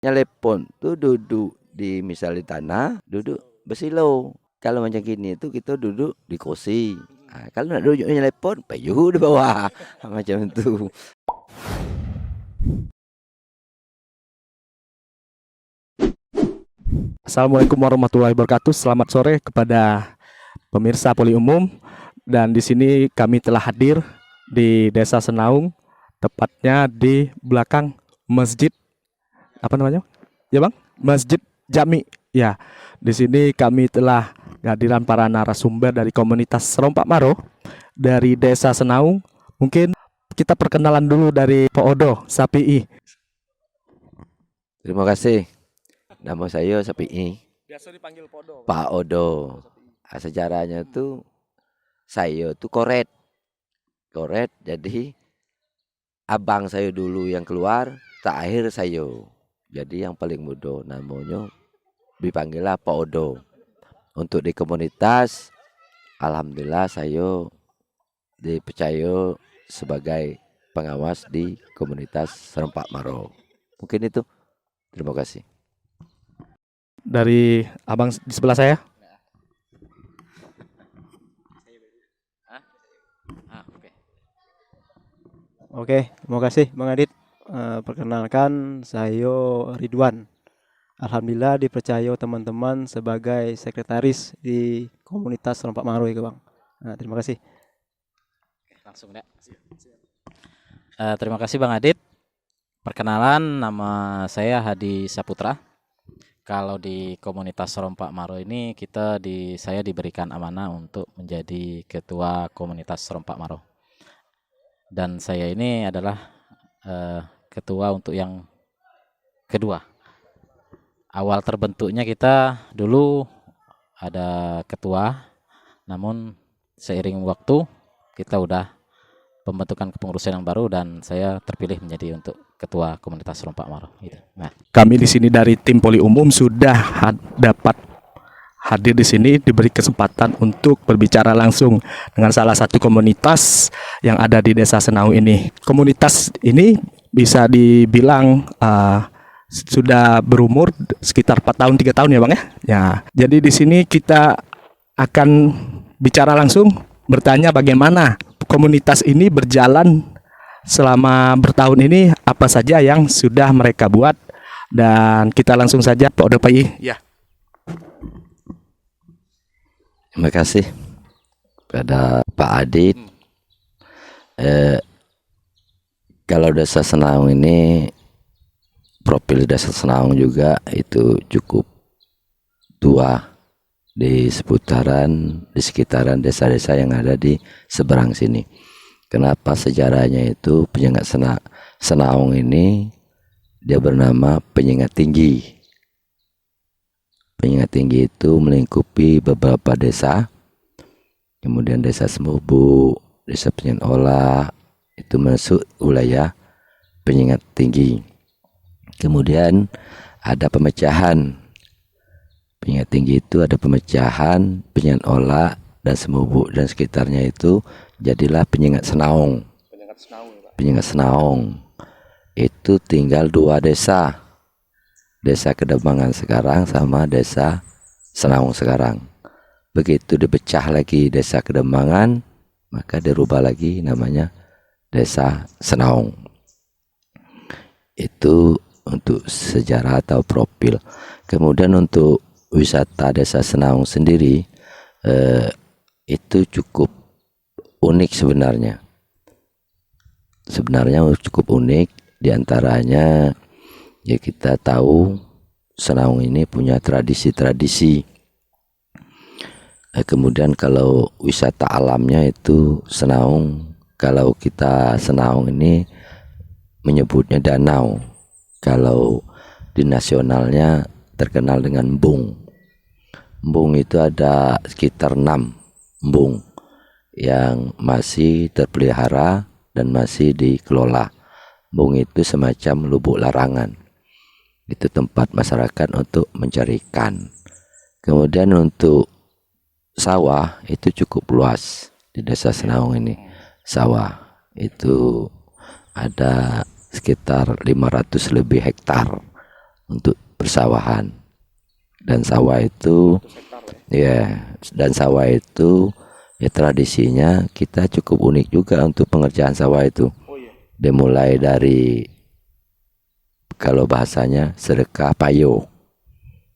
Nyelepon tuh duduk di misalnya tanah, duduk bersilo. Kalau macam gini tuh kita duduk di kursi. Kalau nak duduk nyelepon, payu di bawah. Macam itu. Assalamualaikum warahmatullahi wabarakatuh. Selamat sore kepada pemirsa Poli Umum. Dan di sini kami telah hadir di Desa Senaung, tepatnya di belakang Masjid apa namanya? Ya, Bang? Masjid Jami. Ya. Di sini kami telah kehadiran para narasumber dari komunitas Serompak Maro dari Desa Senaung. Mungkin kita perkenalan dulu dari Pak Odo Sapii. Terima kasih. Nama saya Sapii. Biasa dipanggil Podo. Pak Odo. Sejarahnya tuh saya tuh koret. Koret jadi abang saya dulu yang keluar, terakhir saya. Jadi yang paling muda namanya dipanggillah Pak Odo. Untuk di komunitas, alhamdulillah saya dipercaya sebagai pengawas di komunitas Serompak Maro. Mungkin itu. Terima kasih. Dari abang di sebelah saya. Oke, terima kasih Bang Adit. Perkenalkan, saya Ridwan. Alhamdulillah dipercaya teman-teman sebagai sekretaris di komunitas Serompak Maro ya Bang. Terima kasih. Langsung deh. Terima kasih Bang Adit. Perkenalan, nama saya Hadi Saputra. Kalau di komunitas Serompak Maro ini saya diberikan amanah untuk menjadi ketua komunitas Serompak Maro. Dan saya ini adalah ketua untuk yang kedua. Awal terbentuknya kita dulu ada ketua, namun seiring waktu kita udah pembentukan kepengurusan yang baru dan saya terpilih menjadi untuk ketua komunitas Serompak Maro. Gitu. Nah, Kami di sini dari tim Poli Umum sudah dapat hadir di sini, diberi kesempatan untuk berbicara langsung dengan salah satu komunitas yang ada di Desa Senaung ini. Komunitas ini bisa dibilang sudah berumur sekitar 4 tahun 3 tahun ya Bang ya. Ya, jadi di sini kita akan bicara langsung, bertanya bagaimana komunitas ini berjalan selama bertahun ini, apa saja yang sudah mereka buat, dan kita langsung saja Pak Odo Pai. Ya. Terima kasih kepada Pak Adit. Kalau Desa Senaung ini, profil Desa Senaung juga itu cukup tua di sekitaran desa-desa yang ada di seberang sini. Kenapa sejarahnya itu penyengat Senaung ini dia bernama Penyengat Tinggi. Penyengat Tinggi itu melingkupi beberapa desa, kemudian desa Semubu, desa Penyengat Olah, itu masuk wilayah Penyengat Tinggi. Kemudian ada pemecahan. Penyengat Tinggi itu ada pemecahan, Penyengat Olah dan Semubu dan sekitarnya itu jadilah Penyengat Senaung. Penyengat Senaung itu tinggal 2 desa. Desa Kedembangan sekarang sama Desa Senaung sekarang. Begitu dipecah lagi Desa Kedembangan, maka dirubah lagi namanya Desa Senaung. Itu untuk sejarah atau profil. Kemudian untuk wisata Desa Senaung sendiri itu cukup unik sebenarnya. Sebenarnya cukup unik, diantaranya ya kita tahu Senaung ini punya tradisi-tradisi. Kemudian kalau wisata alamnya itu Senaung, kalau kita Senaung ini menyebutnya danau. Kalau di nasionalnya terkenal dengan embung. Embung itu ada sekitar 6 embung yang masih terpelihara dan masih dikelola. Embung itu semacam lubuk larangan. Itu tempat masyarakat untuk mencari ikan. Kemudian untuk sawah itu cukup luas di Desa Senaung ini. Sawah itu ada sekitar 500 lebih hektar untuk persawahan. Dan sawah itu ya, dan sawah itu ya tradisinya kita cukup unik juga untuk pengerjaan sawah itu. Dimulai dari, kalau bahasanya, sedekah payo.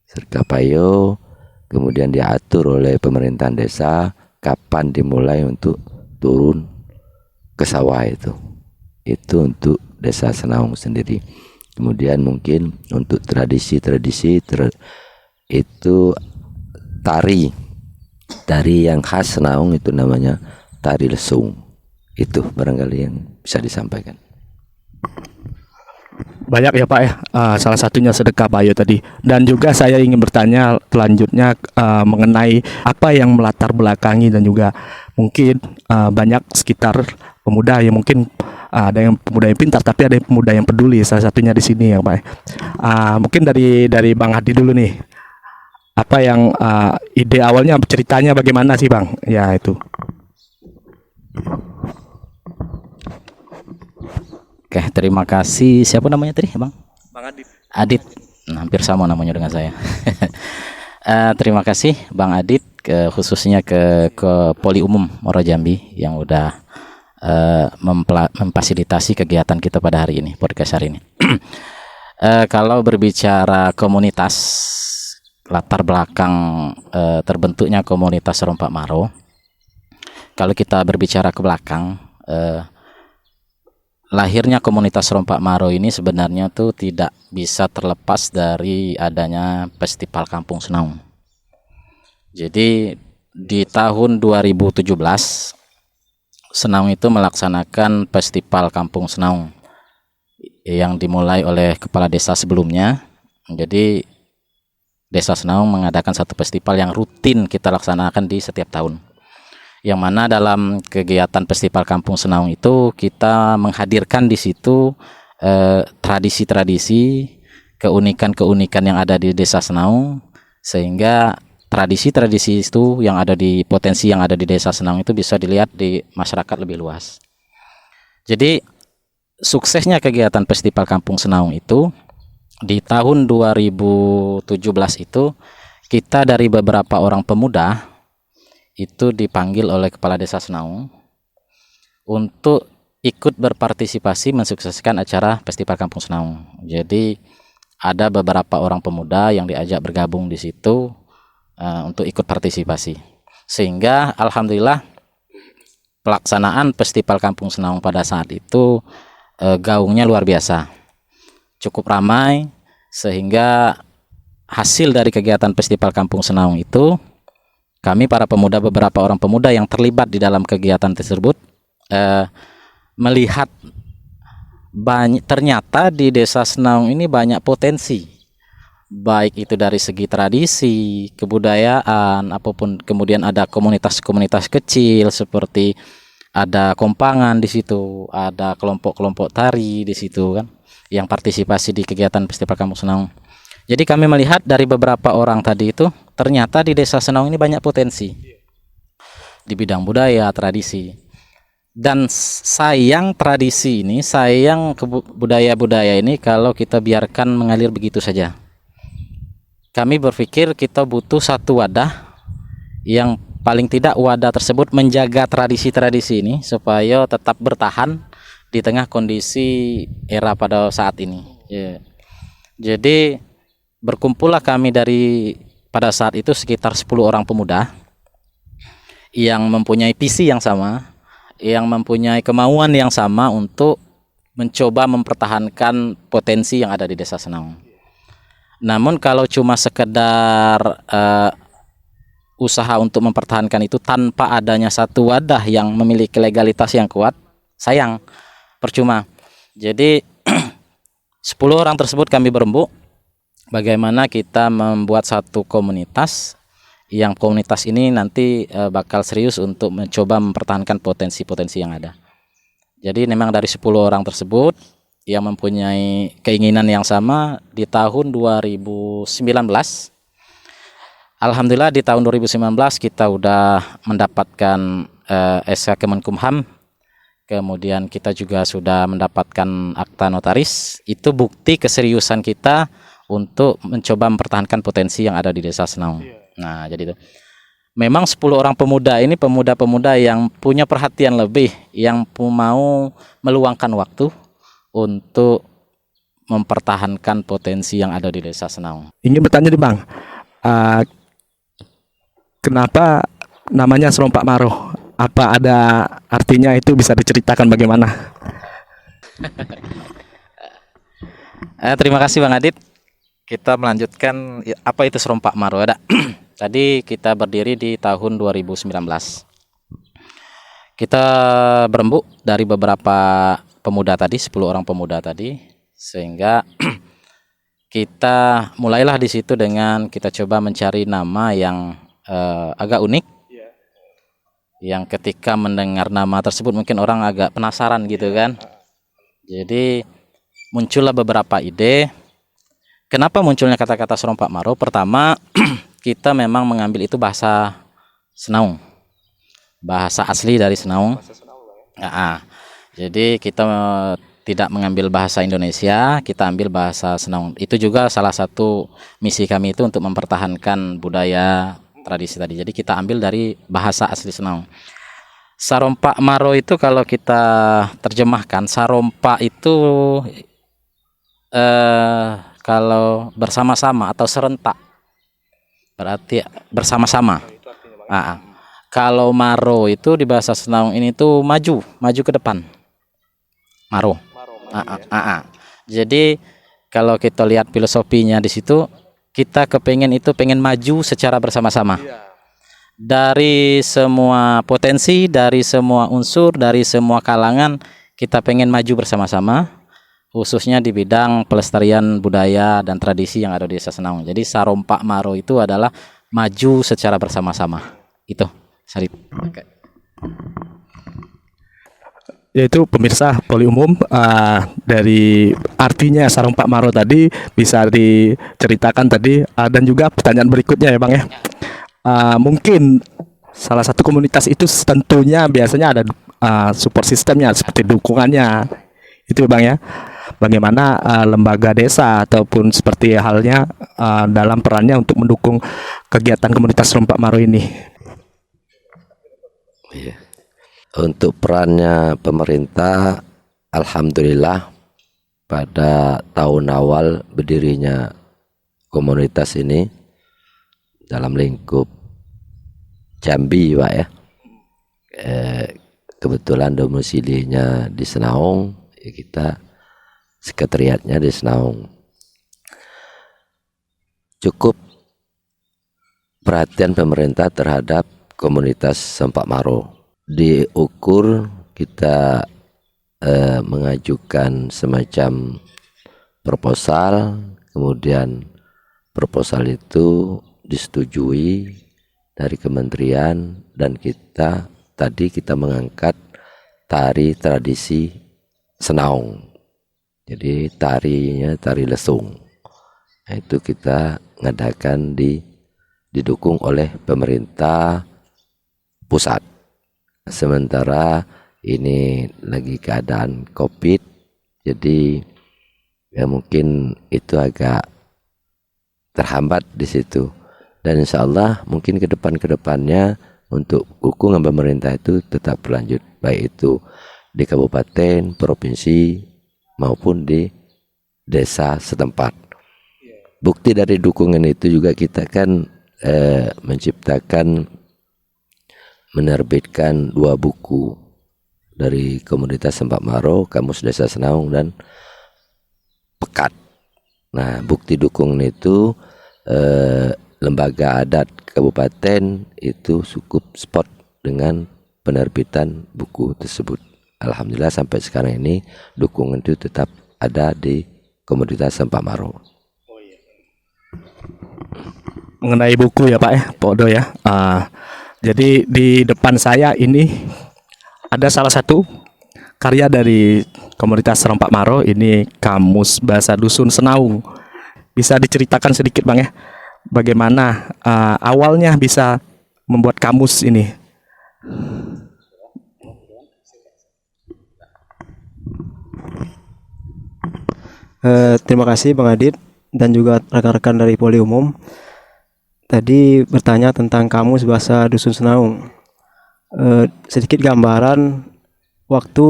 Sedekah payo, kemudian diatur oleh pemerintahan desa kapan dimulai untuk turun ke sawah itu. Itu untuk desa Senaung sendiri. Kemudian mungkin untuk tradisi-tradisi itu tari yang khas Senaung itu namanya tari lesung. Itu barangkali yang bisa disampaikan. Banyak ya Pak ya, salah satunya sedekah payo tadi. Dan juga saya ingin bertanya selanjutnya mengenai apa yang melatar belakangi, dan juga mungkin banyak sekitar pemuda yang mungkin ada yang pemuda yang pintar, tapi ada yang pemuda yang peduli. Salah satunya di sini ya Pak. Mungkin dari Bang Hadi dulu nih. Apa yang ide awalnya, ceritanya bagaimana sih Bang? Ya itu. Oke, terima kasih. Siapa namanya tadi, Bang? Bang Adit. Adit. Nah, hampir sama namanya dengan saya. Terima kasih Bang Adit, khususnya ke Poli Umum Muaro Jambi yang udah memfasilitasi kegiatan kita pada hari ini, podcast hari ini. Kalau berbicara komunitas, latar belakang terbentuknya komunitas Serompak Maro, kalau kita berbicara ke belakang, lahirnya komunitas Serompak Maro ini sebenarnya tuh tidak bisa terlepas dari adanya Festival Kampung Senaung. Jadi di tahun 2017 Senaung itu melaksanakan Festival Kampung Senaung yang dimulai oleh kepala desa sebelumnya. Jadi Desa Senaung mengadakan satu festival yang rutin kita laksanakan di setiap tahun. Yang mana dalam kegiatan Festival Kampung Senaung itu kita menghadirkan di situ tradisi-tradisi, keunikan-keunikan yang ada di Desa Senaung, sehingga tradisi-tradisi itu yang ada di potensi yang ada di Desa Senaung itu bisa dilihat di masyarakat lebih luas. Jadi suksesnya kegiatan Festival Kampung Senaung itu di tahun 2017 itu kita dari beberapa orang pemuda itu dipanggil oleh Kepala Desa Senaung untuk ikut berpartisipasi mensukseskan acara Festival Kampung Senaung. Jadi ada beberapa orang pemuda yang diajak bergabung di situ untuk ikut partisipasi. Sehingga alhamdulillah pelaksanaan Festival Kampung Senaung pada saat itu gaungnya luar biasa. Cukup ramai, sehingga hasil dari kegiatan Festival Kampung Senaung itu kami para pemuda, beberapa orang pemuda yang terlibat di dalam kegiatan tersebut melihat ternyata di Desa Senaung ini banyak potensi, baik itu dari segi tradisi, kebudayaan, apapun. Kemudian ada komunitas-komunitas kecil seperti ada kompangan di situ, ada kelompok-kelompok tari di situ kan, yang partisipasi di kegiatan Festival Kampung Senaung. Jadi kami melihat dari beberapa orang tadi itu ternyata di Desa Senaung ini banyak potensi di bidang budaya, tradisi. Dan sayang tradisi ini, sayang budaya-budaya ini kalau kita biarkan mengalir begitu saja. Kami berpikir kita butuh satu wadah yang paling tidak wadah tersebut menjaga tradisi-tradisi ini supaya tetap bertahan di tengah kondisi era pada saat ini. Jadi berkumpullah kami pada saat itu sekitar 10 orang pemuda yang mempunyai visi yang sama, yang mempunyai kemauan yang sama untuk mencoba mempertahankan potensi yang ada di Desa Senaung. Namun kalau cuma sekedar usaha untuk mempertahankan itu tanpa adanya satu wadah yang memiliki legalitas yang kuat, sayang, percuma. Jadi 10 orang tersebut kami berembuk bagaimana kita membuat satu komunitas, yang komunitas ini nanti bakal serius untuk mencoba mempertahankan potensi-potensi yang ada. Jadi memang dari 10 orang tersebut yang mempunyai keinginan yang sama, di tahun 2019 alhamdulillah di tahun 2019 kita udah mendapatkan SK Kemenkumham. Kemudian kita juga sudah mendapatkan akta notaris. Itu bukti keseriusan kita untuk mencoba mempertahankan potensi yang ada di Desa Senaung. Nah, jadi itu. Memang 10 orang pemuda ini pemuda-pemuda yang punya perhatian lebih, yang mau meluangkan waktu untuk mempertahankan potensi yang ada di Desa Senaung. Ingin bertanya nih Bang, kenapa namanya Serompak Maro? Apa ada artinya, itu bisa diceritakan bagaimana? Terima kasih Bang Adit. Kita melanjutkan apa itu Serompak Maro. Ada. Tadi kita berdiri di tahun 2019. Kita berembuk dari beberapa pemuda tadi, 10 orang pemuda tadi, sehingga kita mulailah di situ dengan kita coba mencari nama yang agak unik. Yang ketika mendengar nama tersebut mungkin orang agak penasaran gitu kan. Jadi muncullah beberapa ide. Kenapa munculnya kata-kata Serompak Maro? Pertama, kita memang mengambil itu bahasa Senaung, bahasa asli dari Senaung. Jadi kita tidak mengambil bahasa Indonesia, kita ambil bahasa Senaung. Itu juga salah satu misi kami itu untuk mempertahankan budaya tradisi tadi. Jadi kita ambil dari bahasa asli Senaung. Serompak Maro itu kalau kita terjemahkan, Serompak itu kalau bersama-sama atau serentak, berarti bersama-sama. Kalau Maro itu di bahasa Senaung ini tuh maju ke depan. Maro. Jadi kalau kita lihat filosofinya di situ, kita pengen maju secara bersama-sama. Dari semua potensi, dari semua unsur, dari semua kalangan, kita pengen maju bersama-sama, khususnya di bidang pelestarian budaya dan tradisi yang ada di Desa Senaung. Jadi Serompak Maro itu adalah maju secara bersama-sama. Itu, Sarip. Yaitu pemirsa Poli Umum, dari artinya Serompak Maro tadi bisa diceritakan tadi, dan juga pertanyaan berikutnya ya Bang ya. Mungkin salah satu komunitas itu tentunya biasanya ada support sistemnya seperti dukungannya itu ya Bang ya. Bagaimana lembaga desa ataupun seperti halnya dalam perannya untuk mendukung kegiatan komunitas Serompak Maro ini. Untuk perannya pemerintah, alhamdulillah pada tahun awal berdirinya komunitas ini dalam lingkup Jambi Pak ya, kebetulan domisilinya di Senaung, ya kita sekretariatnya di Senaung. Cukup perhatian pemerintah terhadap komunitas Serompak Maro. Diukur kita mengajukan semacam proposal, kemudian proposal itu disetujui dari kementerian, dan kita mengangkat tari tradisi Senaung. Jadi tarinya tari lesung. Nah, itu kita ngadakan didukung oleh pemerintah pusat. Sementara ini lagi keadaan COVID, jadi ya mungkin itu agak terhambat di situ. Dan insya Allah mungkin ke depannya untuk dukungan pemerintah itu tetap berlanjut, baik itu di kabupaten, provinsi maupun di desa setempat. Bukti dari dukungan itu juga kita kan menerbitkan 2 buku dari komunitas Serompak Maro, Kamus Desa Senaung dan Pekat. Nah, bukti dukungan itu lembaga adat kabupaten itu cukup spot dengan penerbitan buku tersebut. Alhamdulillah sampai sekarang ini dukungan itu tetap ada di komunitas Serompak Maro. Mengenai buku ya Pak ya, Podo ya. Jadi di depan saya ini ada salah satu karya dari komunitas Serompak Maro, ini Kamus Bahasa Dusun Senaung. Bisa diceritakan sedikit Bang ya, bagaimana awalnya bisa membuat kamus ini? Terima kasih Bang Adit. dan juga rekan-rekan dari Poli Umum. Tadi bertanya tentang kamus bahasa Dusun Senaung. Sedikit gambaran waktu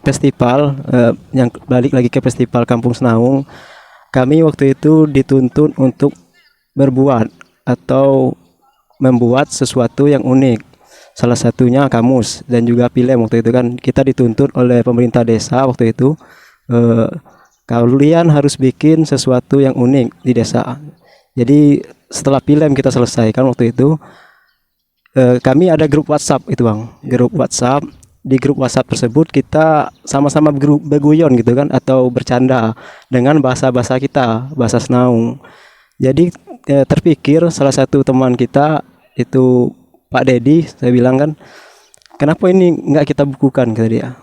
festival, yang balik lagi ke festival Kampung Senaung, kami waktu itu dituntut untuk berbuat atau membuat sesuatu yang unik. Salah satunya kamus dan juga film. Waktu itu kan kita dituntut oleh pemerintah desa waktu itu, kalian harus bikin sesuatu yang unik di desa. Jadi setelah film kita selesaikan waktu itu, kami ada grup WhatsApp itu Bang, grup WhatsApp. Di grup WhatsApp tersebut kita sama-sama berguyon gitu kan, atau bercanda dengan bahasa-bahasa kita, bahasa Senaung. Jadi terpikir salah satu teman kita itu Pak Dedi, saya bilang kan, kenapa ini nggak kita bukukan, kata dia.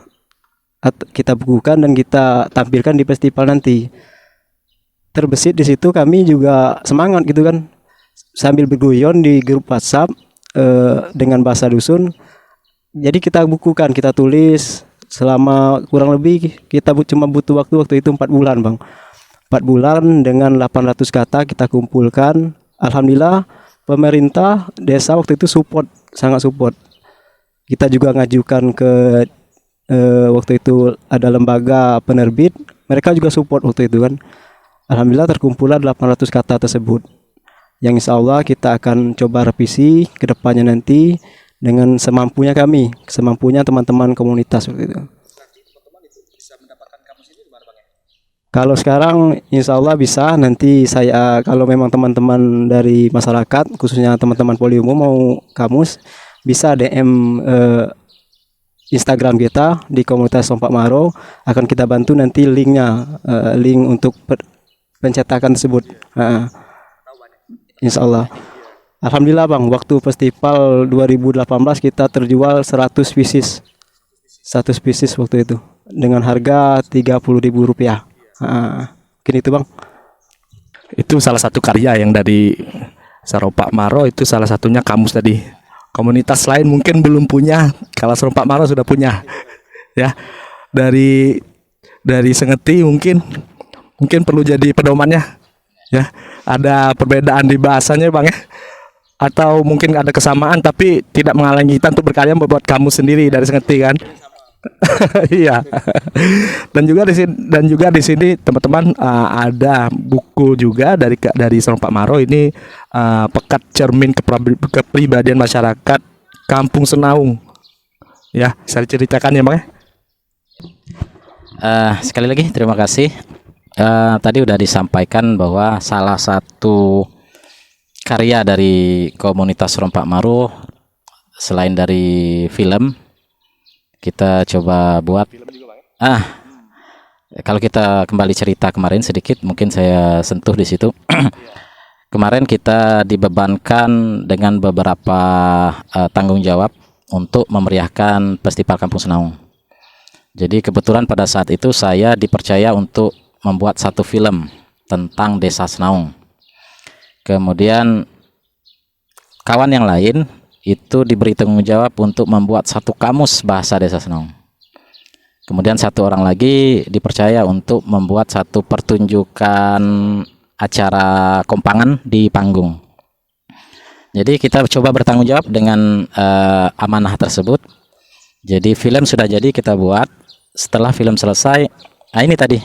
Kita bukukan dan kita tampilkan di festival nanti. Terbesit di situ kami juga semangat gitu kan, sambil berguyon di grup WhatsApp dengan bahasa dusun. Jadi kita bukukan, kita tulis selama kurang lebih kita cuma butuh waktu itu 4 bulan Bang. 4 bulan dengan 800 kata kita kumpulkan. Alhamdulillah pemerintah desa waktu itu sangat support. Kita juga ngajukan ke waktu itu ada lembaga penerbit, mereka juga support waktu itu kan. Alhamdulillah terkumpullah 800 kata tersebut, yang insya Allah kita akan coba revisi ke depannya nanti dengan semampunya kami, semampunya teman-teman komunitas waktu itu. Kalau sekarang insya Allah bisa, nanti saya kalau memang teman-teman dari masyarakat khususnya teman-teman Poli Umum mau kamus, bisa DM Instagram kita di komunitas Rompak Maro, akan kita bantu nanti linknya, link untuk pencetakan tersebut. Insya Allah. Alhamdulillah Bang, waktu festival 2018 kita terjual 100 pieces. 100 pieces waktu itu dengan harga Rp30.000. Mungkin itu Bang. Itu salah satu karya yang dari Serompak Maro, itu salah satunya kamus tadi. Komunitas lain mungkin belum punya, kalau Serompak Maro sudah punya. Ya. Dari Sengeti mungkin perlu jadi pedomannya. Ya. Ada perbedaan di bahasanya Bang ya. Atau mungkin ada kesamaan tapi tidak menghalangi kita untuk berkarya membuat kamus sendiri dari Sengeti kan. Iya. Dan juga di sini teman-teman ada buku juga dari Serompak Maro ini, Pekat Cermin Kepribadian Masyarakat Kampung Senaung. Ya, bisa diceritakan ya Bang ya? Sekali lagi terima kasih. Tadi udah disampaikan bahwa salah satu karya dari komunitas Serompak Maro selain dari film, kita coba buat kalau kita kembali cerita kemarin sedikit, mungkin saya sentuh di situ. Kemarin kita dibebankan dengan beberapa tanggung jawab untuk memeriahkan Festival Kampung Senaung. Jadi kebetulan pada saat itu saya dipercaya untuk membuat satu film tentang Desa Senaung. Kemudian kawan yang lain itu diberi tanggung jawab untuk membuat satu kamus bahasa Desa Senaung. Kemudian satu orang lagi dipercaya untuk membuat satu pertunjukan acara kompangan di panggung. Jadi kita coba bertanggung jawab dengan amanah tersebut. Jadi film sudah jadi kita buat. Setelah film selesai, ini tadi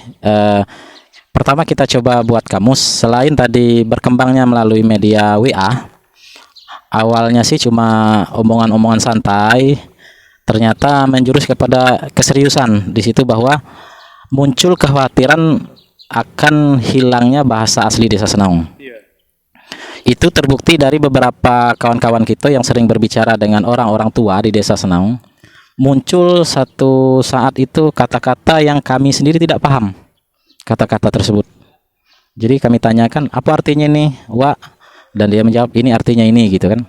pertama kita coba buat kamus. Selain tadi berkembangnya melalui media WA, awalnya sih cuma omongan-omongan santai, ternyata menjurus kepada keseriusan di situ, bahwa muncul kekhawatiran akan hilangnya bahasa asli Desa Senaung. Itu terbukti dari beberapa kawan-kawan kita yang sering berbicara dengan orang-orang tua di Desa Senaung. Muncul satu saat itu kata-kata yang kami sendiri tidak paham, kata-kata tersebut. Jadi kami tanyakan, apa artinya ini, Wak? Dan dia menjawab, ini artinya ini, gitu kan.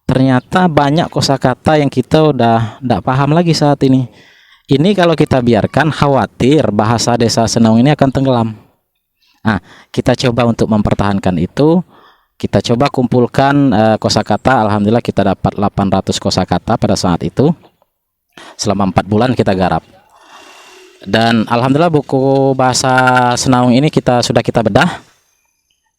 Ternyata banyak kosakata yang kita udah tidak paham lagi saat ini. Ini kalau kita biarkan, khawatir bahasa Desa Senaung ini akan tenggelam. Nah, kita coba untuk mempertahankan itu. Kita coba kumpulkan kosakata. Alhamdulillah kita dapat 800 kosakata pada saat itu. Selama 4 bulan kita garap. Dan alhamdulillah buku bahasa Senaung ini sudah kita bedah.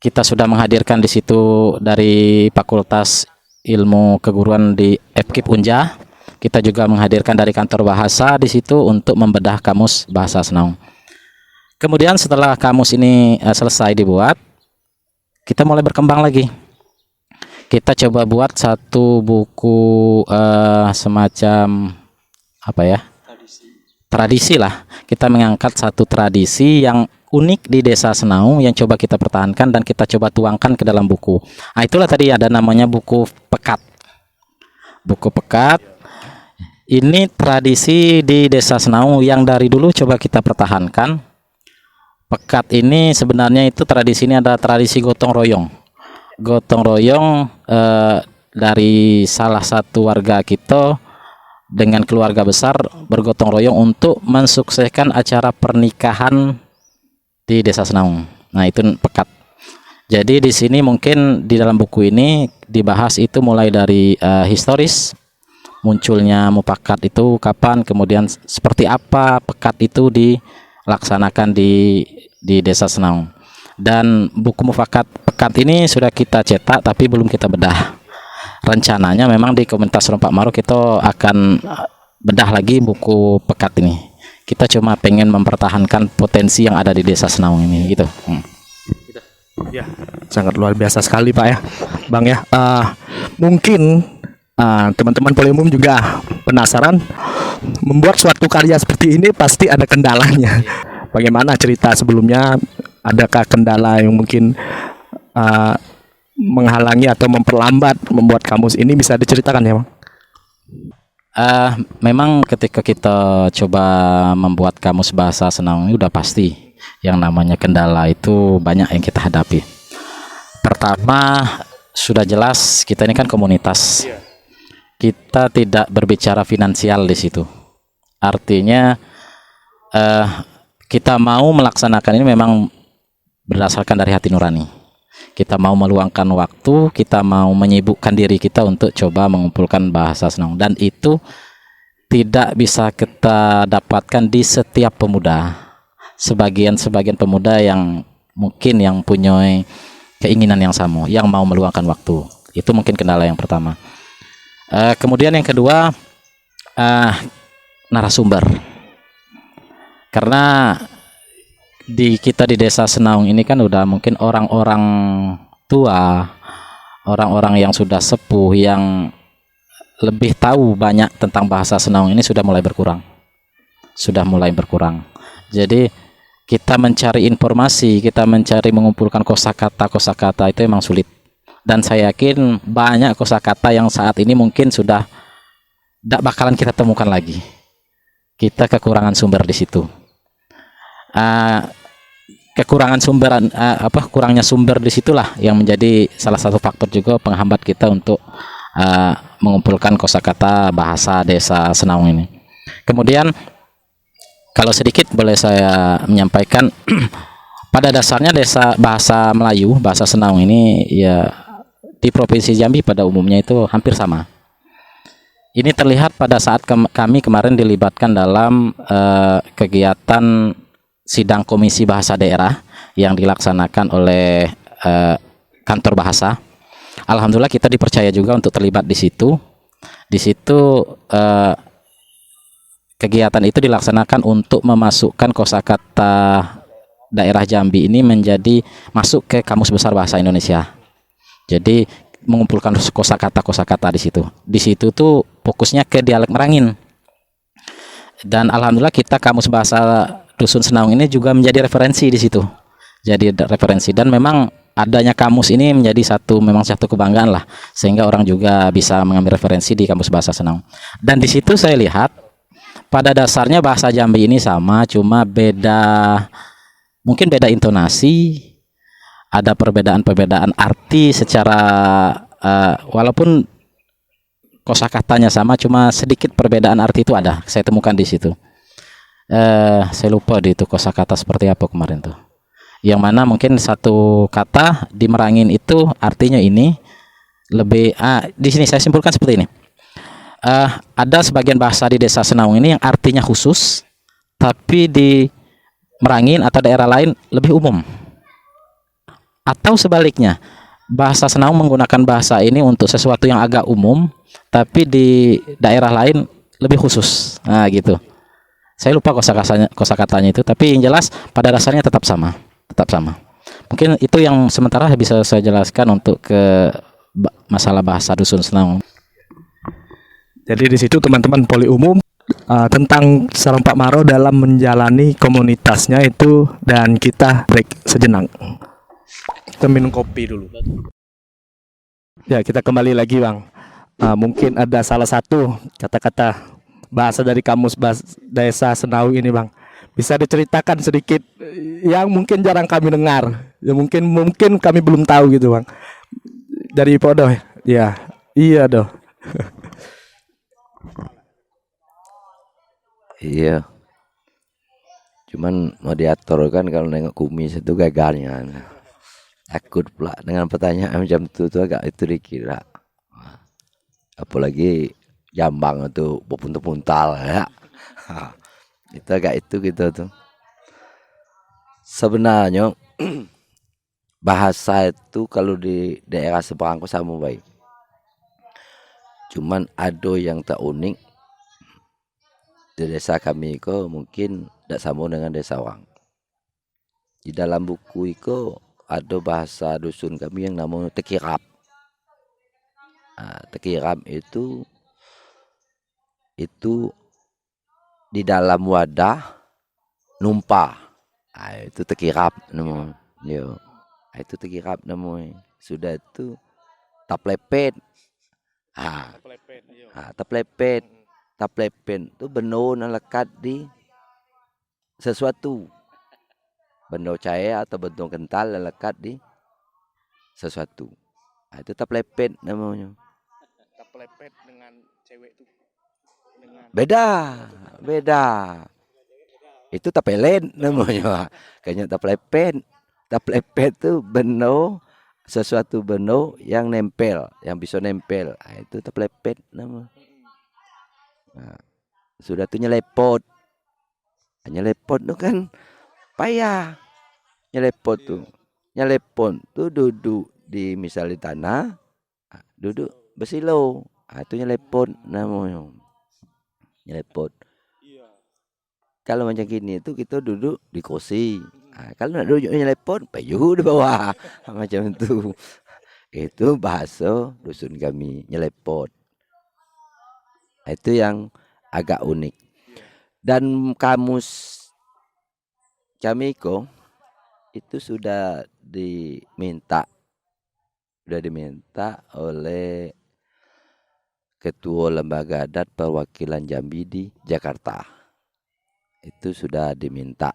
Kita sudah menghadirkan di situ dari Fakultas Ilmu Keguruan di FKIP Unja. Kita juga menghadirkan dari kantor bahasa di situ untuk membedah kamus bahasa Senaung. Kemudian setelah kamus ini selesai dibuat, kita mulai berkembang lagi. Kita coba buat satu buku semacam apa ya? Tradisi lah. Kita mengangkat satu tradisi yang unik di Desa Senaung yang coba kita pertahankan dan kita coba tuangkan ke dalam buku. Nah, itulah tadi ada namanya buku pekat. Buku pekat ini tradisi di Desa Senaung yang dari dulu coba kita pertahankan. Pekat ini sebenarnya itu tradisi ini adalah tradisi gotong royong. Gotong royong dari salah satu warga kita dengan keluarga besar bergotong royong untuk mensukseskan acara pernikahan di Desa Senaung. Nah, itu pekat. Jadi di sini mungkin di dalam buku ini dibahas itu mulai dari historis munculnya mufakat itu kapan, kemudian seperti apa pekat itu dilaksanakan di Desa Senaung. Dan buku mufakat pekat ini sudah kita cetak tapi belum kita bedah. Rencananya memang di komunitas Rompak Maro kita akan bedah lagi buku pekat ini. Kita cuma pengen mempertahankan potensi yang ada di Desa Senaung ini gitu. Ya, sangat luar biasa sekali Pak ya, Bang ya. Mungkin teman-teman Poliumum juga penasaran, membuat suatu karya seperti ini pasti ada kendalanya. Bagaimana cerita sebelumnya? Adakah kendala yang mungkin menghalangi atau memperlambat membuat kamus ini, bisa diceritakan ya Bang? Memang ketika kita coba membuat kamus bahasa Senaung ini udah pasti yang namanya kendala itu banyak yang kita hadapi. Pertama, sudah jelas kita ini kan komunitas. Kita tidak berbicara finansial di situ. Artinya kita mau melaksanakan ini memang berdasarkan dari hati nurani. Kita mau meluangkan waktu, kita mau menyibukkan diri kita untuk coba mengumpulkan bahasa Senaung, dan itu tidak bisa kita dapatkan di setiap pemuda. Sebagian pemuda yang mungkin yang punya keinginan yang sama, yang mau meluangkan waktu. Itu mungkin kendala yang pertama. Kemudian yang kedua, narasumber. Karena kita di Desa Senaung ini kan udah mungkin orang-orang tua, orang-orang yang sudah sepuh, yang lebih tahu banyak tentang bahasa Senaung ini sudah mulai berkurang. Jadi kita mencari informasi, kita mencari mengumpulkan kosakata itu emang sulit. Dan saya yakin banyak kosakata yang saat ini mungkin sudah tidak bakalan kita temukan lagi. Kita kekurangan sumber di situ. Kurangnya sumber disitulah yang menjadi salah satu faktor juga penghambat kita untuk mengumpulkan kosakata bahasa Desa Senaung ini. Kemudian kalau sedikit boleh saya menyampaikan, pada dasarnya bahasa Melayu, bahasa Senaung ini ya di Provinsi Jambi pada umumnya itu hampir sama. Ini terlihat pada saat kami kemarin dilibatkan dalam kegiatan sidang komisi bahasa daerah yang dilaksanakan oleh kantor bahasa. Alhamdulillah kita dipercaya juga untuk terlibat di situ. Di situ kegiatan itu dilaksanakan untuk memasukkan kosakata daerah Jambi ini menjadi masuk ke Kamus Besar Bahasa Indonesia. Jadi mengumpulkan kosakata di situ. Di situ tuh fokusnya ke dialek Merangin. Dan alhamdulillah kita Kamus Bahasa Dusun Senaung ini juga menjadi referensi di situ. Jadi referensi, dan memang adanya kamus ini menjadi memang satu kebanggaan lah, sehingga orang juga bisa mengambil referensi di Kamus Bahasa Senaung. Dan di situ saya lihat pada dasarnya bahasa Jambi ini sama, cuma mungkin beda intonasi, ada perbedaan arti secara walaupun kosakatanya sama, cuma sedikit perbedaan arti itu ada, saya temukan di situ. Saya lupa di itu kosakata seperti apa kemarin tuh. Yang mana mungkin satu kata di Merangin itu artinya ini lebih di sini saya simpulkan seperti ini. Ada sebagian bahasa di Desa Senaung ini yang artinya khusus, tapi di Merangin atau daerah lain lebih umum. Atau sebaliknya, bahasa Senaung menggunakan bahasa ini untuk sesuatu yang agak umum, tapi di daerah lain lebih khusus. Nah, gitu. Saya lupa kosakatanya itu, tapi yang jelas pada dasarnya tetap sama, tetap sama. Mungkin itu yang sementara bisa saya jelaskan untuk ke masalah bahasa dusun Senaung. Jadi di situ teman-teman poli umum tentang Serempak Maro dalam menjalani komunitasnya itu, dan kita break sejenak. Kita minum kopi dulu. Ya, kita kembali lagi, Bang. Mungkin ada salah satu kata-kata bahasa dari kamus desa Senaung ini, Bang. Bisa diceritakan sedikit yang mungkin jarang kami dengar. Ya mungkin kami belum tahu gitu, Bang. Dari Podo ya. Iya, doh. Iya. Cuman moderator kan kalau nengok kumis itu gagalnya. Takut pula dengan pertanyaan macam itu tuh agak itu dikira. Apalagi jambang itu berpuntal-puntal ya. Itu agak itu gitu tuh. Sebenarnya bahasa itu kalau di daerah seberang sama baik. Cuman ada yang tak unik di desa kami itu mungkin tidak sama dengan desa orang. Di dalam buku itu ada bahasa dusun kami yang namanya tekirap. Tekirap itu di dalam wadah numpah. Itu tekirap namanya. Yo. Itu tekirap namanya. Sudah itu taplepet. Taplepet. Taplepen itu benda yang lekat di sesuatu. Benda cair atau benda kental yang lekat di sesuatu. Itu taplepet namanya. Taplepet dengan cewek itu Beda. Itu tapelen namanya. Kayaknya taplepet. Taplepet itu benda, sesuatu benda yang nempel, yang bisa nempel. Itu taplepet namanya. Nah, sudah tuh nyelepot tuh kan payah. Nyelepot tuh duduk di misalnya tanah, duduk bersilo. Itu nyelepot namanya. Nyelepot. Kalau macam gini itu kita duduk di kursi. Kalau nak duduk nyelepot, payu di bawah. Macam itu. Itu bahasa dusun kami, nyelepot. Itu yang agak unik. Dan kamus kami itu sudah diminta oleh Ketua Lembaga Adat Perwakilan Jambi di Jakarta. Itu sudah diminta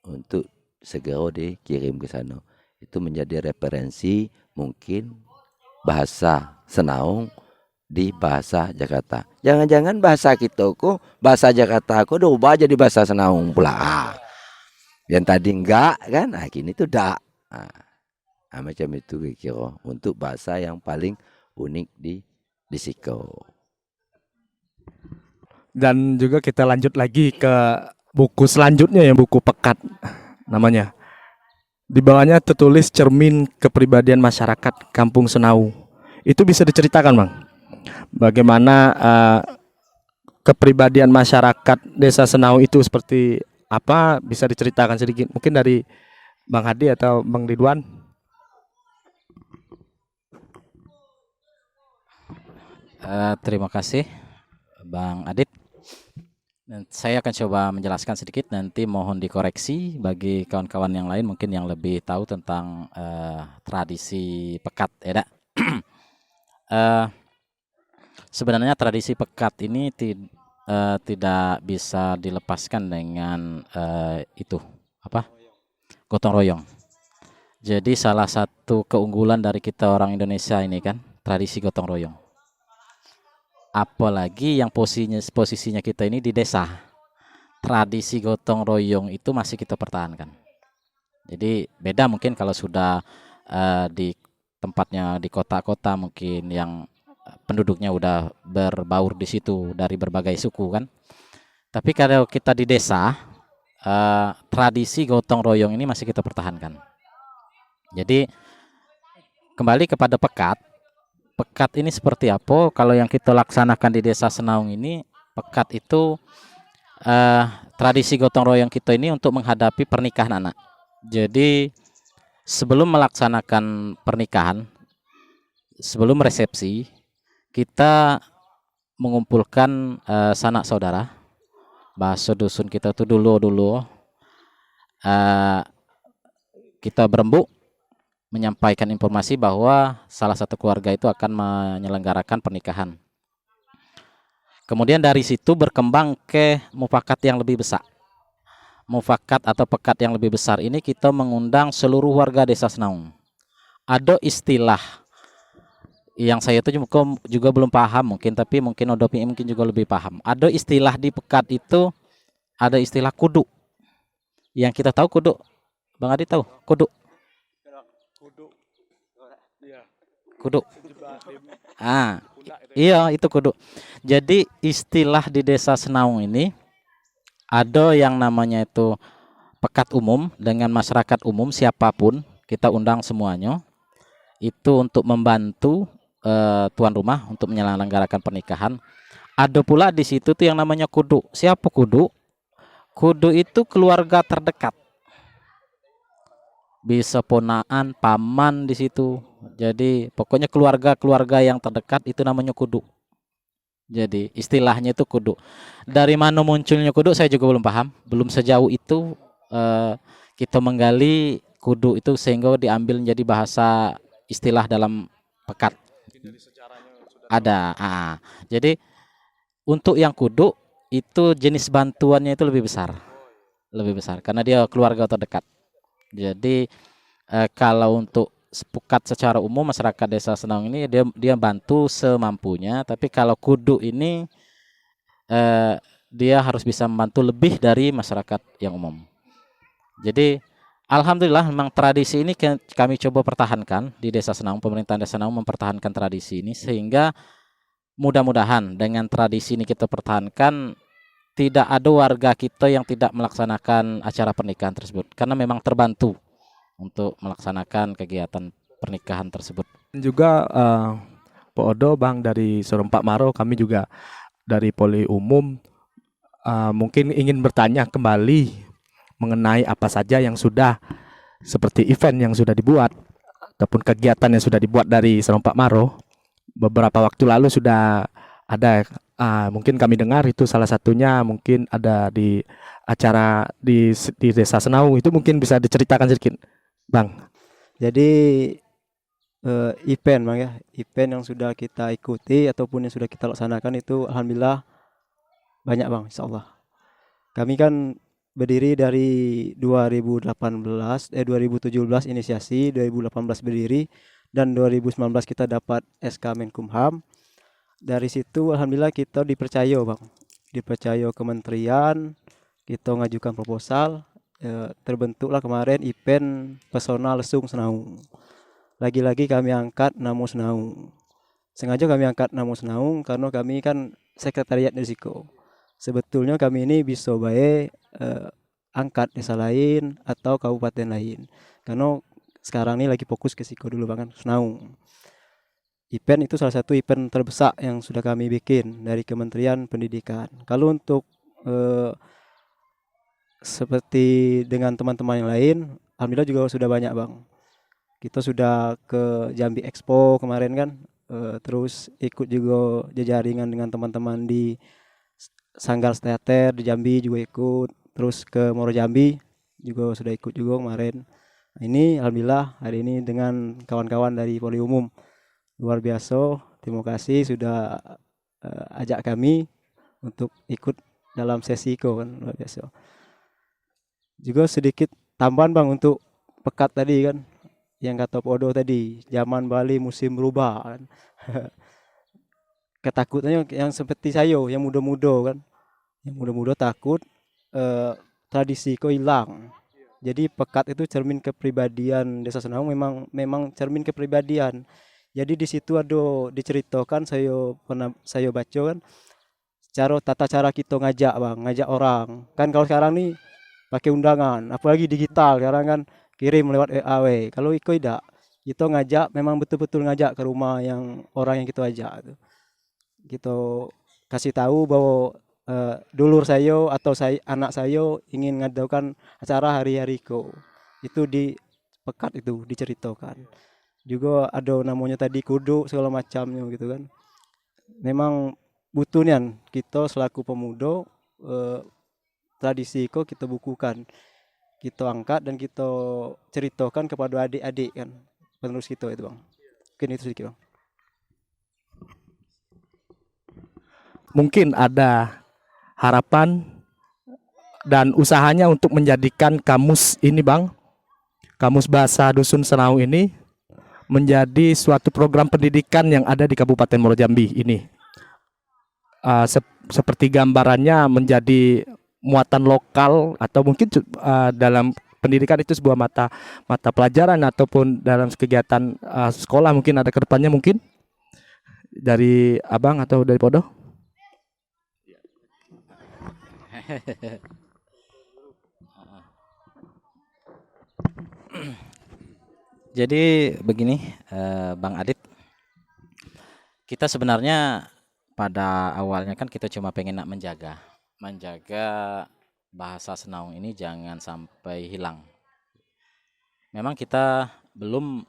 untuk segera dikirim ke sana. Itu menjadi referensi mungkin bahasa Senaung di bahasa Jakarta. Jangan-jangan bahasa kita bahasa Jakarta udah ubah jadi bahasa Senaung pula. Yang tadi enggak kan, kini tuh dak. Macam itu kira untuk bahasa yang paling unik di Siko. Dan juga kita lanjut lagi ke buku selanjutnya, ya, buku Pekat namanya. Di bawahnya tertulis cermin kepribadian masyarakat Kampung Senaung. Itu bisa diceritakan, Bang, bagaimana kepribadian masyarakat Desa Senaung itu seperti apa? Bisa diceritakan sedikit, mungkin dari Bang Hadi atau Bang Ridwan. Terima kasih Bang Adit. Saya akan coba menjelaskan sedikit, nanti mohon dikoreksi bagi kawan-kawan yang lain mungkin yang lebih tahu tentang tradisi pekat, ya dak? Sebenarnya tradisi pekat ini tidak bisa dilepaskan dengan gotong royong. Jadi salah satu keunggulan dari kita orang Indonesia ini kan tradisi gotong royong. Apalagi yang posisinya kita ini di desa, tradisi gotong royong itu masih kita pertahankan. Jadi beda mungkin kalau sudah di tempatnya di kota-kota mungkin yang penduduknya udah berbaur di situ dari berbagai suku kan. Tapi kalau kita di desa, tradisi gotong royong ini masih kita pertahankan. Jadi kembali kepada pekat. Pekat ini seperti apa? Kalau yang kita laksanakan di Desa Senaung ini, pekat itu tradisi gotong royong kita ini untuk menghadapi pernikahan anak. Jadi sebelum melaksanakan pernikahan, sebelum resepsi, kita mengumpulkan sanak saudara. Bahasa dusun kita tuh dulu kita berembuk menyampaikan informasi bahwa salah satu keluarga itu akan menyelenggarakan pernikahan. Kemudian dari situ berkembang ke mufakat yang lebih besar. Mufakat atau pekat yang lebih besar ini kita mengundang seluruh warga Desa Senaung. Ada istilah yang saya itu juga belum paham mungkin, tapi mungkin Odopi mungkin juga lebih paham. Ada istilah di pekat itu, ada istilah kudu. Yang kita tahu kudu, Bang Adi tahu kudu? Kudu. Iya itu kudu. Jadi istilah di Desa Senaung ini ada yang namanya itu pekat umum dengan masyarakat umum siapapun kita undang semuanya. Itu untuk membantu tuan rumah untuk menyelenggarakan pernikahan. Ada pula di situ tuh yang namanya kudu. Siapa kudu? Kudu itu keluarga terdekat. Bisa ponaan, paman di situ. Jadi pokoknya keluarga-keluarga yang terdekat itu namanya kudu. Jadi istilahnya itu kudu. Dari mana munculnya kudu saya juga belum paham. Belum sejauh itu kita menggali kudu itu sehingga diambil menjadi bahasa istilah dalam pekat. Ada. Jadi untuk yang kudu itu jenis bantuannya itu lebih besar. Lebih besar karena dia keluarga terdekat. Jadi kalau untuk pekat secara umum masyarakat Desa Senaung ini dia bantu semampunya, tapi kalau kudu ini dia harus bisa membantu lebih dari masyarakat yang umum. Jadi alhamdulillah memang tradisi ini kami coba pertahankan di Desa Senaung, pemerintahan Desa Senaung mempertahankan tradisi ini sehingga mudah-mudahan dengan tradisi ini kita pertahankan tidak ada warga kita yang tidak melaksanakan acara pernikahan tersebut karena memang terbantu untuk melaksanakan kegiatan pernikahan tersebut. Juga Pak Odo, Bang dari Serempak Maro, kami juga dari Poli Umum mungkin ingin bertanya kembali mengenai apa saja yang sudah seperti event yang sudah dibuat ataupun kegiatan yang sudah dibuat dari Serempak Maro. Beberapa waktu lalu sudah ada mungkin kami dengar itu salah satunya mungkin ada di acara di Desa Senaung, itu mungkin bisa diceritakan sedikit, Bang. Jadi event Bang ya, event yang sudah kita ikuti ataupun yang sudah kita laksanakan itu alhamdulillah banyak Bang, insyaallah. Kami kan berdiri dari 2017 inisiasi, 2018 berdiri dan 2019 kita dapat SK Menkumham. Dari situ alhamdulillah kita dipercaya Bang. Dipercaya kementerian, kita ngajukan proposal, terbentuklah kemarin event Pesona Lesung Senaung. Lagi-lagi kami angkat nama Senaung. Sengaja kami angkat nama Senaung karena kami kan sekretariat risiko. Sebetulnya kami ini bisa baik angkat desa lain atau kabupaten lain. Karena sekarang ini lagi fokus ke Siko dulu Bang, Senaung. Event itu salah satu event terbesar yang sudah kami bikin dari Kementerian Pendidikan. Kalau untuk seperti dengan teman-teman yang lain, alhamdulillah juga sudah banyak Bang. Kita sudah ke Jambi Expo kemarin kan, terus ikut juga jejaringan dengan teman-teman di Sanggar Teater di Jambi juga ikut, terus ke Moro Jambi juga sudah ikut juga kemarin. Nah, ini alhamdulillah hari ini dengan kawan-kawan dari Poli Umum. Luar biasa, terima kasih sudah ajak kami untuk ikut dalam sesi kan, luar biasa. Juga sedikit tambahan Bang untuk pekat tadi kan, yang kata Podo tadi, zaman Bali musim berubah kan. Ketakutannya yang seperti saya, yang muda-muda kan, yang muda-muda takut tradisi kok hilang. Jadi pekat itu cermin kepribadian Desa Senaung, memang cermin kepribadian. Jadi di situ ada diceritakan, saya pernah baca kan, tata cara kita ngajak bang, ngajak orang. Kan kalau sekarang nih pakai undangan, apalagi digital sekarang kan kirim lewat WA. Kalau Iko tidak, kita ngajak memang betul-betul ngajak ke rumah yang orang yang kita ajak tuh. Kita kasih tahu bahwa dulur saya atau anak saya ingin ngadakan acara hari-hari ko. Itu di pekat itu diceritakan. Juga ada namanya tadi kudu segala macamnya gitu kan. Memang butuh nian kita selaku pemuda tradisi kok kita bukukan, kita angkat dan kita ceritakan kepada adik-adik kan penerus kita itu bang. Mungkin itu sedikit bang. Mungkin ada harapan dan usahanya untuk menjadikan kamus ini bang, kamus bahasa Dusun Senaung ini menjadi suatu program pendidikan yang ada di Kabupaten Muaro Jambi ini. Seperti gambarannya menjadi muatan lokal atau mungkin dalam pendidikan itu sebuah mata pelajaran ataupun dalam kegiatan sekolah mungkin ada kedepannya mungkin dari abang atau dari Podo. Jadi begini, Bang Adit, kita sebenarnya pada awalnya kan kita cuma pengen nak menjaga bahasa Senaung ini jangan sampai hilang. Memang kita belum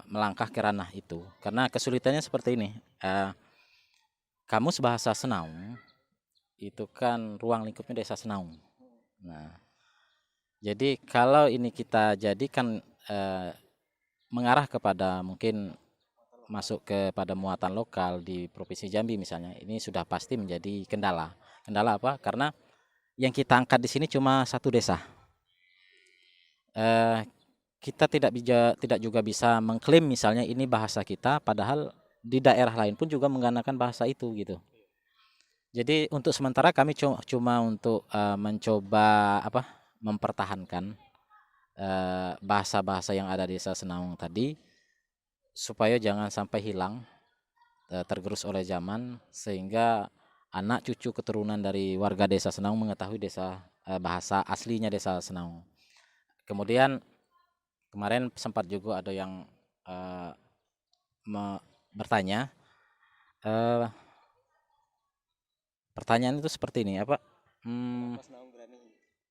melangkah ke ranah itu karena kesulitannya seperti ini. Kamus bahasa Senaung itu kan ruang lingkupnya Desa Senaung. Nah, jadi kalau ini kita jadikan mengarah kepada mungkin masuk kepada muatan lokal di Provinsi Jambi misalnya, ini sudah pasti menjadi kendala. Kendala apa? Karena yang kita angkat di sini cuma satu desa. Kita tidak juga bisa mengklaim misalnya ini bahasa kita, padahal di daerah lain pun juga menggunakan bahasa itu gitu. Jadi untuk sementara kami cuma untuk mencoba mempertahankan bahasa-bahasa yang ada di Desa Senaung tadi supaya jangan sampai hilang, tergerus oleh zaman, sehingga anak cucu keturunan dari warga Desa Senaung mengetahui bahasa aslinya Desa Senaung. Kemudian kemarin sempat juga ada yang bertanya, pertanyaan itu seperti ini apa?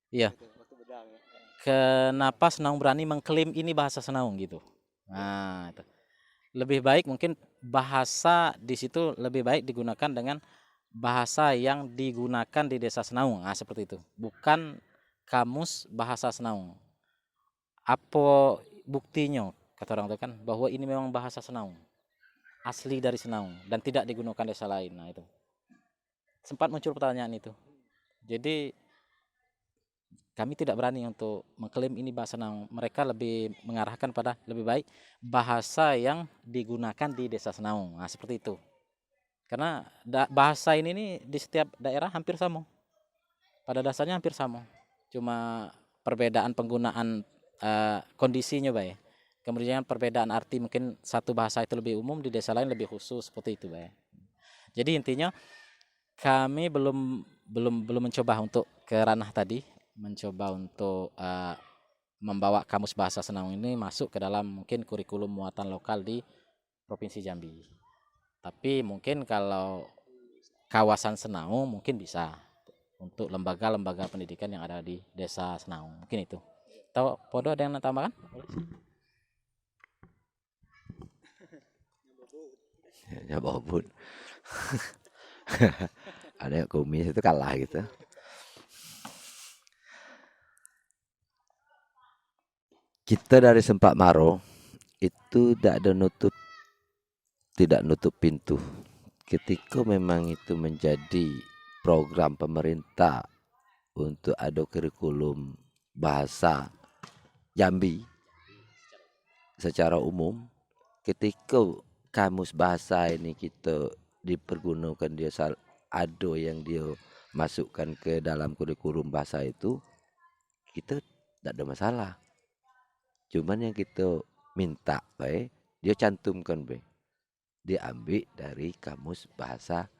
Iya. Kenapa Senaung berani mengklaim ini bahasa Senaung gitu? Nah, itu. Lebih baik mungkin bahasa di situ lebih baik digunakan dengan bahasa yang digunakan di Desa Senaung. Nah, seperti itu. Bukan kamus bahasa Senaung. Apa buktinya kata orang itu kan bahwa ini memang bahasa Senaung. Asli dari Senaung dan tidak digunakan desa lain. Nah, itu. Sempat muncul pertanyaan itu. Jadi kami tidak berani untuk mengklaim ini bahasa Senaung. Mereka lebih mengarahkan pada lebih baik bahasa yang digunakan di Desa Senaung. Nah, seperti itu. Karena bahasa ini nih di setiap daerah hampir sama. Pada dasarnya hampir sama. Cuma perbedaan penggunaan kondisinya, Bay. Kemudian perbedaan arti, mungkin satu bahasa itu lebih umum, di desa lain lebih khusus, seperti itu, Bay. Jadi intinya kami belum mencoba untuk ke ranah tadi, mencoba untuk membawa kamus bahasa Senaung ini masuk ke dalam mungkin kurikulum muatan lokal di Provinsi Jambi. Tapi mungkin kalau kawasan Senaung mungkin bisa untuk lembaga-lembaga pendidikan yang ada di Desa Senaung. Mungkin itu. Tahu Podo ada yang tambahkan? Ya bobot. Ada yang kumis itu kalah gitu. Kita dari Sempak Maro itu tidak nutup pintu. Ketika memang itu menjadi program pemerintah untuk ada kurikulum bahasa Jambi secara umum, ketika kamus bahasa ini kita dipergunakan, dia ada yang dia masukkan ke dalam kurikulum bahasa itu, kita tidak ada masalah. Cuman yang kita minta dia cantumkan dia ambil dari kamus bahasa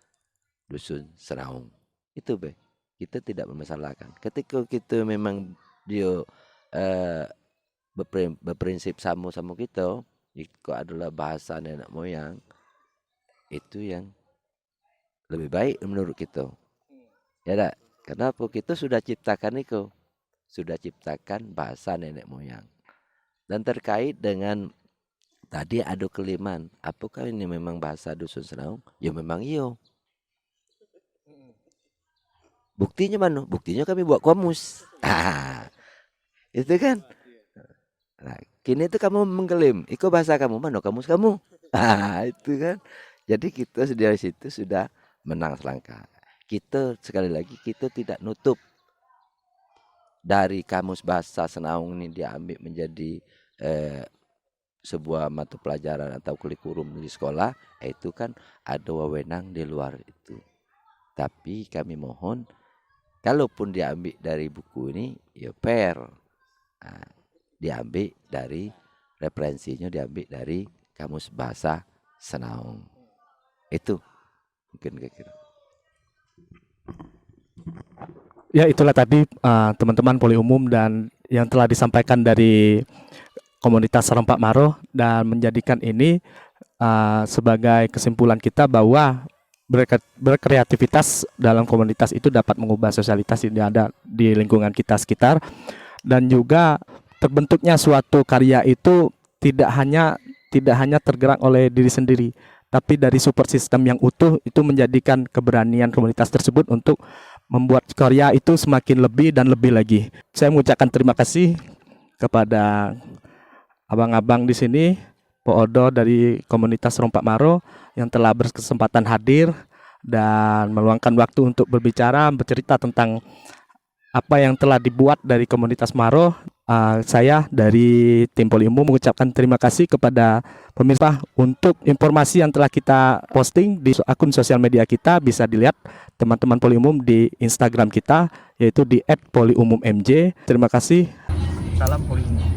dusun Senaung. Itu be, kita tidak bermasalahkan. Ketika kita memang dia berprinsip sama kita, itu adalah bahasa nenek moyang, itu yang lebih baik menurut kita. Ya tak? Kenapa kita sudah ciptakan itu? Sudah ciptakan bahasa nenek moyang. Dan terkait dengan tadi ada keliman, apakah ini memang bahasa dusun Senaung? Ya memang iya. Buktinya mana? Buktinya kami buat kamus. Itu kan. Nah, kini itu kamu mengklaim, itu bahasa kamu, mana kamus kamu? Itu kan. Jadi kita dari situ sudah menang selangkah. Kita sekali lagi kita tidak nutup dari kamus bahasa Senaung ini diambil menjadi sebuah mata pelajaran atau kurikulum di sekolah, itu kan ada wewenang di luar itu. Tapi kami mohon, kalaupun diambil dari buku ini, ya fair. Nah, diambil dari referensinya, diambil dari kamus bahasa Senaung. Itu mungkin kira-kira. Ya, itulah tadi teman-teman poli umum dan yang telah disampaikan dari komunitas Serempak Maro, dan menjadikan ini sebagai kesimpulan kita bahwa berkreativitas dalam komunitas itu dapat mengubah sosialitas yang ada di lingkungan kita sekitar, dan juga terbentuknya suatu karya itu tidak hanya tergerak oleh diri sendiri, tapi dari super sistem yang utuh itu menjadikan keberanian komunitas tersebut untuk membuat karya itu semakin lebih dan lebih lagi. Saya mengucapkan terima kasih kepada abang-abang di sini, Pak Odo dari komunitas Serempak Maro yang telah berkesempatan hadir dan meluangkan waktu untuk berbicara, bercerita tentang apa yang telah dibuat dari komunitas Maro. Saya dari tim Poli Umum mengucapkan terima kasih kepada pemirsa. Untuk informasi yang telah kita posting di akun sosial media kita, bisa dilihat teman-teman Poli Umum di Instagram kita, yaitu di @poliumummj. Terima kasih. Salam Poli Umum.